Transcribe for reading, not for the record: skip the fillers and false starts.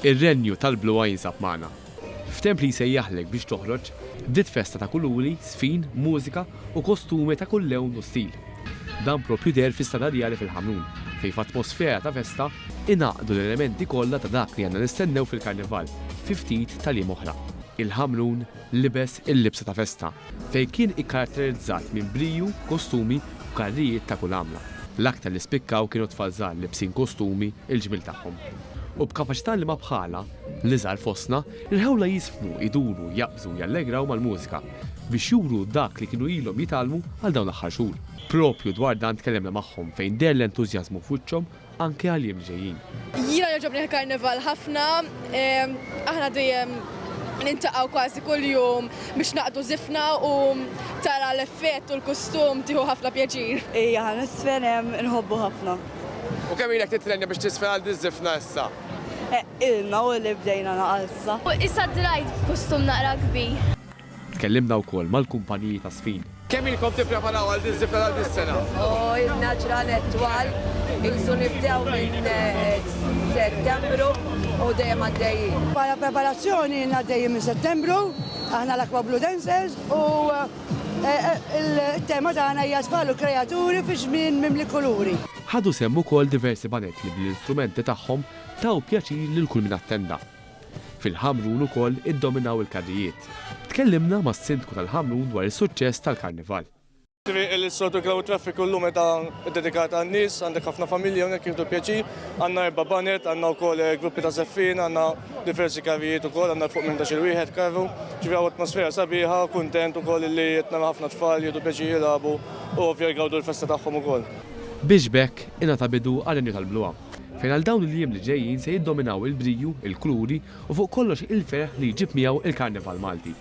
Ir-renju tal-Bluwa jinsab magħna. F'templi jsejjaħlek biex toħroġ, bdiet festa ta' kuluri, sfin, mużika u kostumi ta' kull lewn u stil. Dan propju der fis-Stadarjali fil-Ħamrun, fejn f'atmosfera ta' festa inaqdu l-elementi kollha ta' dak li għandna nistennew fil-Karnival fi ftit tal-jiem oħra. Il-Ħamrun libes il-libsa ta' festa, fejn kien ikkaratterizzat minn briju, kostumi u karrijiet ta' kull għamla. L-aktar li spikkaw kienu tfal żgħar libsin kostumi il-ġmil tagħhom. U b'kapaċità li ma bħala, li żgħar fostna, irħewla jisfnu, iduru, jaqbżu, jallegraw mal-mużika biex juru dak li kienu ilhom jitalmu għal dawn l-aħħar xhur. Propju dwar dan tkellimna magħhom fejn der l-entużjażmu f'wiċċhom anke għal jiem ġejjin. Jiena jogħġobni l-Karnival ħafna, aħna dejjem nintaqgħu kważi kuljum biex naqdu żifna u tara l-effett u l-kustum tieħu ħafna pjaċir. Ija, nisfen nħobbu ħafna. U kemm ilek titrenja biex tisfen għal diż-żifna issa? Ilna u li bdejna naqalsa. U issa drajt kustum naqra kbir. Tkellimna wkoll mal-kumpaniji ta' sfin. Kemm ilkom tippreparaw għal diż-żifna għal dis-sena? Il-naġran ettwal, jinsu nibdew minn Settembru u dejjem għaddejjin. Bħala preparazzjoni għaddejjin minn Settembru, aħna l-Aqua Blue Dancers u il-tema tagħna hija tfal u kreaturi fi żmien mimli kuluri. Ħadu semmu wkoll diversi banetti li bl-istrumenti tagħhom taw pjaċir lil kull min attenda. Fil-Ħamrun ukoll iddominaw il-karrijiet. Tkellimna mas-sindku tal-Ħamrun dwar is-suċċess tal-Karnival. Il-soltu kraw traffiku l-lum meta dedikata għan-nies, għandek ħafna familja hawnhekk jieħdu pjaċir, għandna 4 banet, għandna wkoll gruppi ta' seffin, għandna diversi karrijiet ukoll, għandna fuq minn il wieħed karru, ġifieri atmosfera sabiħa, kuntent ukoll li qed nara ħafna tfal jieħdu pjaċir jilagħbu u ovvja jgawdu l-festa tagħhom ukoll. Biex bekk ingħata bidu għal-renju tal-Bluwa, fejn għal dawn il-jiem li ġejjin se jiddominaw il-briju, il-kuluri u fuq kollox il-ferħ li jġib miegħu il-Karnival Malti.